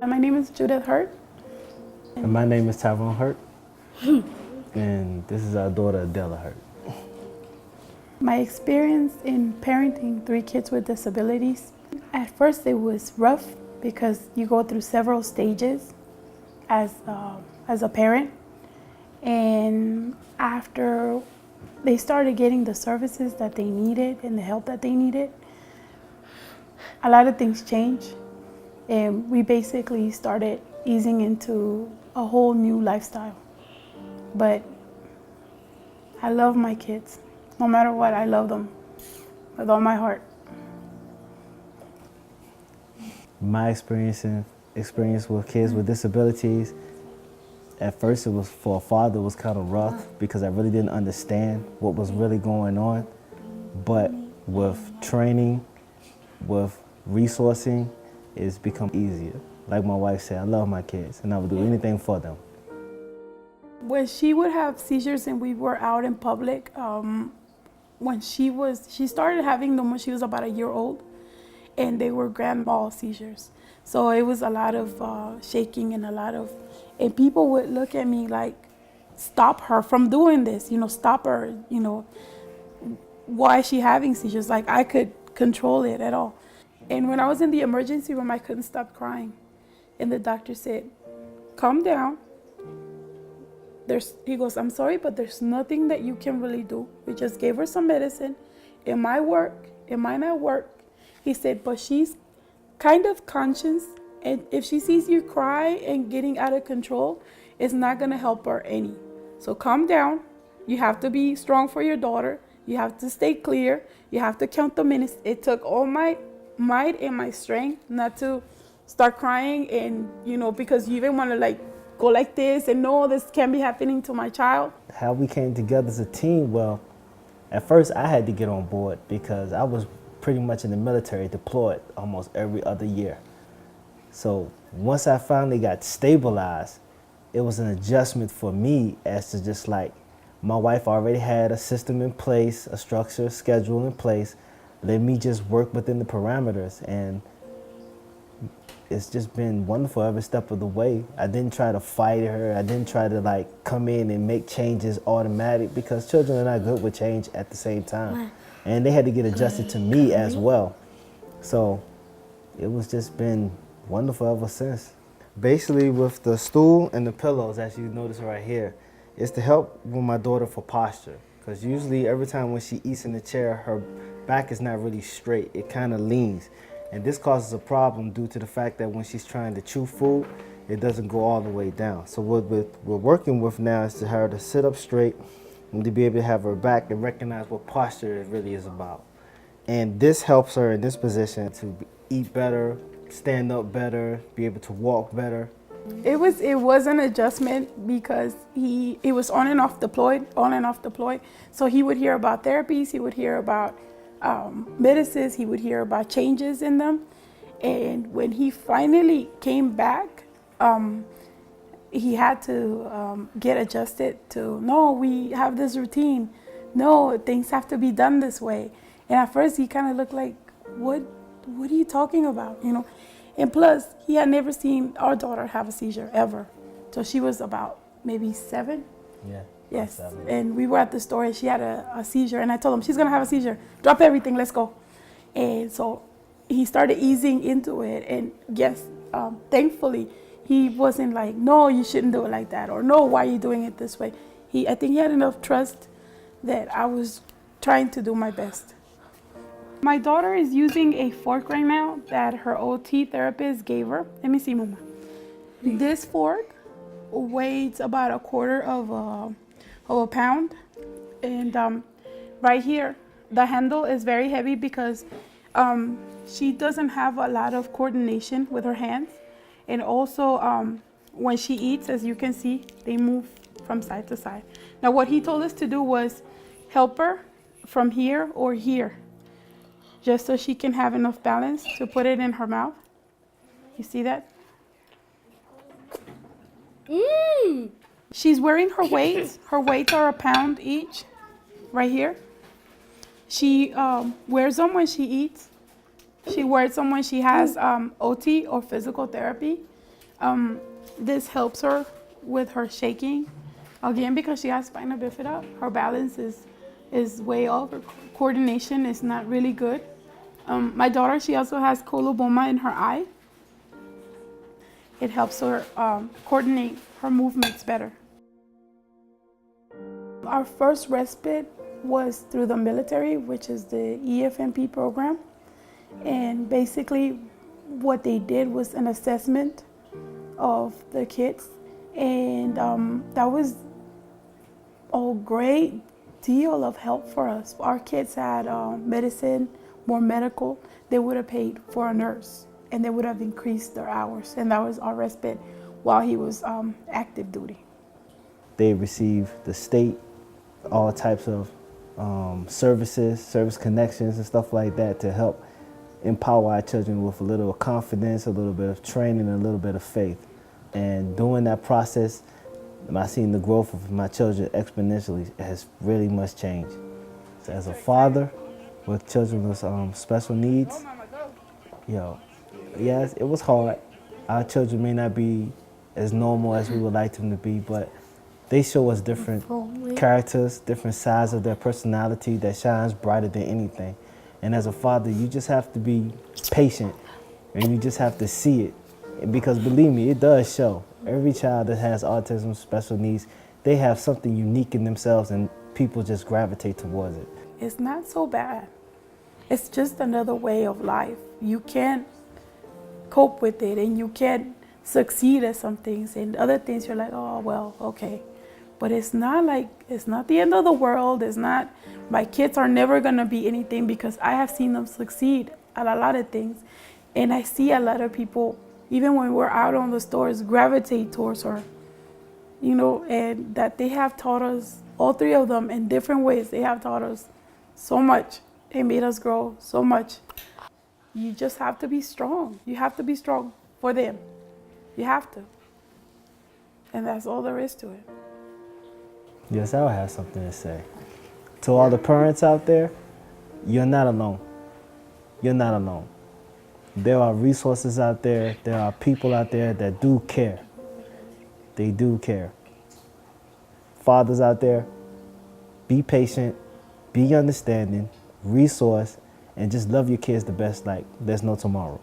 My name is Judith Hurt. And my name is Tyrone Hurt, and this is our daughter Adela Hurt. My experience in parenting 3 kids with disabilities, at first it was rough because you go through several stages as a parent. And after they started getting the services that they needed and the help that they needed, a lot of things changed. And we basically started easing into a whole new lifestyle. But I love my kids. No matter what, I love them with all my heart. My experience with kids with disabilities, at first it was for a father, it was kind of rough because I really didn't understand what was really going on. But with training, with resourcing, it's become easier. Like my wife said, I love my kids and I would do anything for them. When she would have seizures and we were out in public, when she started having them when she was about a year old, and they were grand mal seizures. So it was a lot of shaking and and people would look at me like, stop her from doing this, stop her, why is she having seizures? Like I could control it at all. And when I was in the emergency room, I couldn't stop crying. And the doctor said, calm down. He goes, I'm sorry, but there's nothing that you can really do. We just gave her some medicine. It might work, it might not work. He said, but she's kind of conscious, and if she sees you cry and getting out of control, it's not gonna help her any. So calm down. You have to be strong for your daughter. You have to stay clear. You have to count the minutes. It took all my might and my strength not to start crying, and because you even want to go like this and no, this can't be happening to my child. How we came together as a team, well, at first I had to get on board because I was pretty much in the military, deployed almost every other year. So once I finally got stabilized, it was an adjustment for me as to just like, my wife already had a system in place, a structure, schedule in place. Let me just work within the parameters, and it's just been wonderful every step of the way. I didn't try to fight her. I didn't try to come in and make changes automatic because children are not good with change at the same time. And they had to get adjusted to me as well. So it was just been wonderful ever since. Basically with the stool and the pillows, as you notice right here, it's to help with my daughter for posture. Because usually every time when she eats in the chair, her back is not really straight. It kind of leans. And this causes a problem due to the fact that when she's trying to chew food, it doesn't go all the way down. So what we're working with now is to her to sit up straight and to be able to have her back and recognize what posture it really is about. And this helps her in this position to eat better, stand up better, be able to walk better. It was an adjustment because he was on and off deployed. So he would hear about therapies, he would hear about medicines, he would hear about changes in them. And when he finally came back, he had to get adjusted to, no, we have this routine. No, things have to be done this way. And at first he kind of looked like, what are you talking about? And plus, he had never seen our daughter have a seizure ever. So she was about maybe 7. Yeah. Yes. 7. And we were at the store and she had a seizure. And I told him, she's going to have a seizure. Drop everything. Let's go. And so he started easing into it. And yes, thankfully, he wasn't like, no, you shouldn't do it like that. Or no, why are you doing it this way? I think he had enough trust that I was trying to do my best. My daughter is using a fork right now that her OT therapist gave her. Let me see, Mama. This fork weighs about 1/4 of a pound. And right here, the handle is very heavy because she doesn't have a lot of coordination with her hands. And also, when she eats, as you can see, they move from side to side. Now, what he told us to do was help her from here or here, just so she can have enough balance to put it in her mouth. You see that? She's wearing her weights. Her weights are 1 pound each, right here. She wears them when she eats. She wears them when she has OT or physical therapy. This helps her with her shaking. Again, because she has spina bifida, her balance is way off. Her coordination is not really good. My daughter, she also has coloboma in her eye. It helps her coordinate her movements better. Our first respite was through the military, which is the EFMP program. And basically what they did was an assessment of the kids. And that was a great deal of help for us. Our kids had medicine, more medical. They would have paid for a nurse and they would have increased their hours. And that was our respite while he was active duty. They receive the state, all types of services, service connections and stuff like that to help empower our children with a little confidence, a little bit of training, and a little bit of faith. And during that process, I seen the growth of my children exponentially. It has really much changed. So as a father with children with special needs, yes, it was hard. Our children may not be as normal as we would like them to be, but they show us different characters, different sides of their personality that shines brighter than anything. And as a father, you just have to be patient and you just have to see it. Because believe me, it does show. Every child that has autism, special needs, they have something unique in themselves and people just gravitate towards it. It's not so bad. It's just another way of life. You can't cope with it and you can't succeed at some things, and other things you're like, oh, well, okay. But it's not the end of the world. It's not, my kids are never gonna be anything, because I have seen them succeed at a lot of things. And I see a lot of people, even when we're out on the stores, gravitate towards her, and that they have taught us, all three of them in different ways, they have taught us so much. They made us grow so much. You just have to be strong. You have to be strong for them. You have to. And that's all there is to it. Yes, I would have something to say. To all the parents out there, you're not alone. You're not alone. There are resources out there. There are people out there that do care. They do care. Fathers out there, be patient, be understanding, resource, and just love your kids the best like there's no tomorrow.